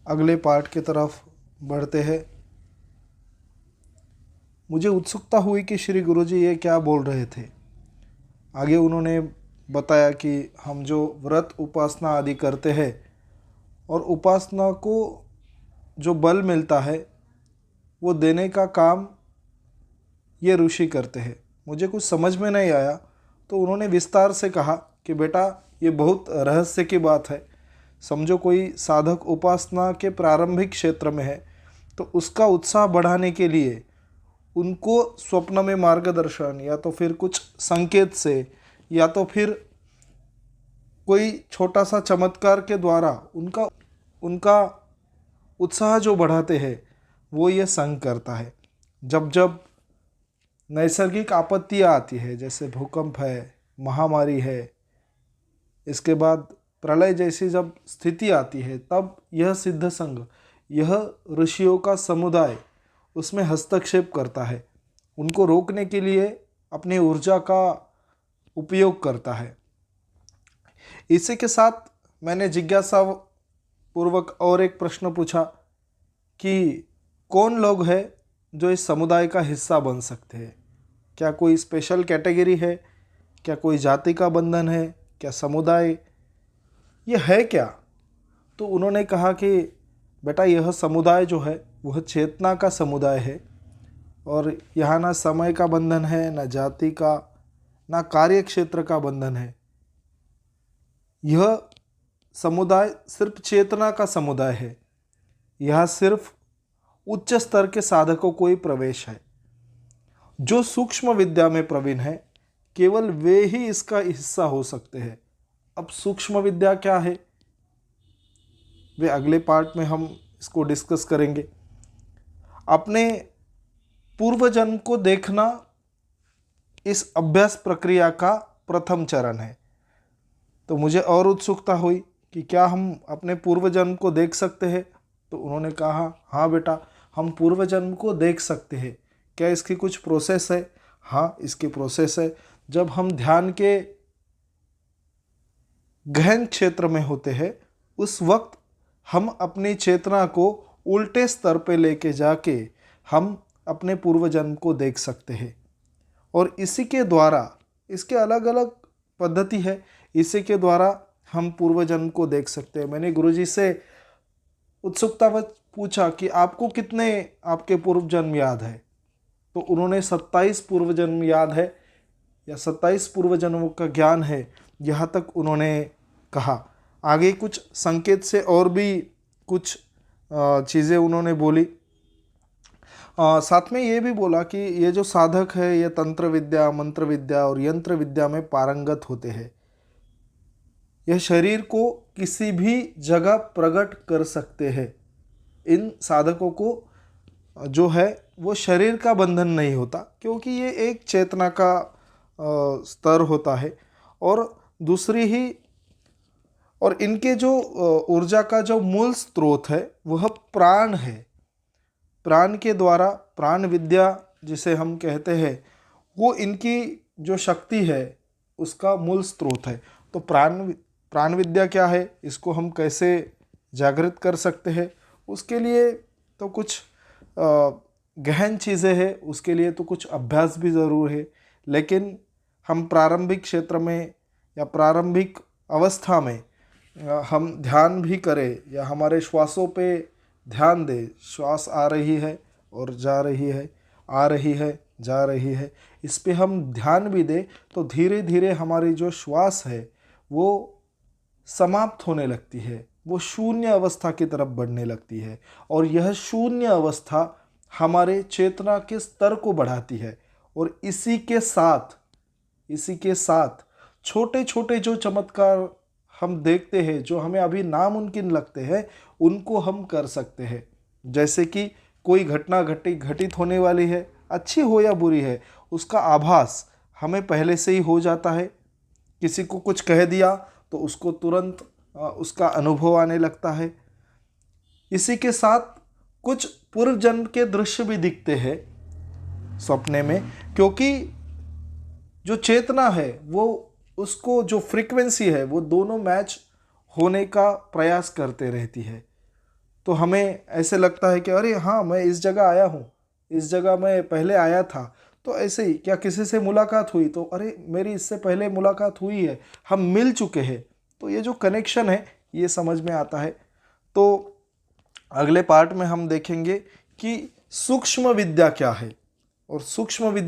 अगले पार्ट की तरफ बढ़ते हैं। मुझे उत्सुकता हुई कि श्री गुरुजी ये क्या बोल रहे थे। आगे उन्होंने बताया कि हम जो व्रत उपासना आदि करते हैं और उपासना को जो बल मिलता है वो देने का काम ये ऋषि करते हैं। मुझे कुछ समझ में नहीं आया तो उन्होंने विस्तार से कहा कि बेटा ये बहुत रहस्य की बात है। समझो कोई साधक उपासना के प्रारंभिक क्षेत्र में है तो उसका उत्साह बढ़ाने के लिए उनको स्वप्न में मार्गदर्शन या तो फिर कुछ संकेत से या तो फिर कोई छोटा सा चमत्कार के द्वारा उनका उनका उत्साह जो बढ़ाते हैं वो ये संग करता है। जब जब नैसर्गिक आपत्तियाँ आती है, जैसे भूकंप है, महामारी है, इसके बाद प्रलय जैसी जब स्थिति आती है, तब यह सिद्ध संघ, यह ऋषियों का समुदाय उसमें हस्तक्षेप करता है, उनको रोकने के लिए अपनी ऊर्जा का उपयोग करता है। इसी के साथ मैंने जिज्ञासा पूर्वक और एक प्रश्न पूछा कि कौन लोग हैं जो इस समुदाय का हिस्सा बन सकते हैं। क्या कोई स्पेशल कैटेगरी है, क्या कोई जाति का बंधन है, क्या समुदाय, ये है क्या। तो उन्होंने कहा कि बेटा यह समुदाय जो है वह चेतना का समुदाय है और यहाँ ना समय का बंधन है, ना जाति का, ना कार्य क्षेत्र का बंधन है। यह समुदाय सिर्फ चेतना का समुदाय है। यह सिर्फ उच्च स्तर के साधकों को ही प्रवेश है। जो सूक्ष्म विद्या में प्रवीण है केवल वे ही इसका हिस्सा हो सकते हैं। अब सूक्ष्म विद्या क्या है वे अगले पार्ट में हम इसको डिस्कस करेंगे। अपने पूर्व जन्म को देखना इस अभ्यास प्रक्रिया का प्रथम चरण है। तो मुझे और उत्सुकता हुई कि क्या हम अपने पूर्व जन्म को देख सकते हैं। तो उन्होंने कहा हाँ बेटा, हम पूर्व जन्म को देख सकते हैं। क्या इसकी कुछ प्रोसेस है? हाँ, इसकी प्रोसेस है। जब हम ध्यान के गहन क्षेत्र में होते हैं उस वक्त हम अपनी चेतना को उल्टे स्तर पे लेके जाके हम अपने पूर्व जन्म को देख सकते हैं। और इसी के द्वारा, इसके अलग अलग पद्धति है, इसी के द्वारा हम पूर्व जन्म को देख सकते हैं। मैंने गुरुजी से उत्सुकतावश पूछा कि आपको कितने आपके पूर्व जन्म याद है। तो उन्होंने 27 पूर्व जन्म याद है या 27 पूर्व जन्मों का ज्ञान है, यहाँ तक उन्होंने कहा। आगे कुछ संकेत से और भी कुछ चीज़ें उन्होंने बोली। साथ में ये भी बोला कि ये जो साधक है ये तंत्र विद्या, मंत्र विद्या और यंत्र विद्या में पारंगत होते हैं। यह शरीर को किसी भी जगह प्रकट कर सकते हैं। इन साधकों को जो है वो शरीर का बंधन नहीं होता, क्योंकि ये एक चेतना का स्तर होता है। और दूसरी ही, और इनके जो ऊर्जा का जो मूल स्रोत है वह प्राण है। प्राण के द्वारा, प्राण विद्या जिसे हम कहते हैं, वो इनकी जो शक्ति है उसका मूल स्रोत है। तो प्राण विद्या क्या है, इसको हम कैसे जागृत कर सकते हैं, उसके लिए तो कुछ गहन चीज़ें हैं, उसके लिए तो कुछ अभ्यास भी ज़रूर है। लेकिन हम प्रारंभिक क्षेत्र में या प्रारंभिक अवस्था में हम ध्यान भी करें या हमारे श्वासों पे ध्यान दें, श्वास आ रही है और जा रही है, आ रही है, जा रही है, इस पे हम ध्यान भी दें तो धीरे धीरे हमारी जो श्वास है वो समाप्त होने लगती है, वो शून्य अवस्था की तरफ बढ़ने लगती है। और यह शून्य अवस्था हमारे चेतना के स्तर को बढ़ाती है। और इसी के साथ छोटे छोटे जो चमत्कार हम देखते हैं, जो हमें अभी नामुमकिन लगते हैं, उनको हम कर सकते हैं। जैसे कि कोई घटना घटित होने वाली है, अच्छी हो या बुरी है, उसका आभास हमें पहले से ही हो जाता है। किसी को कुछ कह दिया तो उसको तुरंत उसका अनुभव आने लगता है। इसी के साथ कुछ पूर्व जन्म के दृश्य भी दिखते हैं सपने में, क्योंकि जो चेतना है वो, उसको जो फ्रीक्वेंसी है वो दोनों मैच होने का प्रयास करते रहती है। तो हमें ऐसे लगता है कि अरे हाँ, मैं इस जगह आया हूँ, इस जगह मैं पहले आया था। तो ऐसे ही क्या किसी से मुलाकात हुई तो अरे मेरी इससे पहले मुलाकात हुई है, हम मिल चुके हैं। तो ये जो कनेक्शन है ये समझ में आता है। तो अगले पार्ट में हम देखेंगे कि सूक्ष्म विद्या क्या है और सूक्ष्म विद्या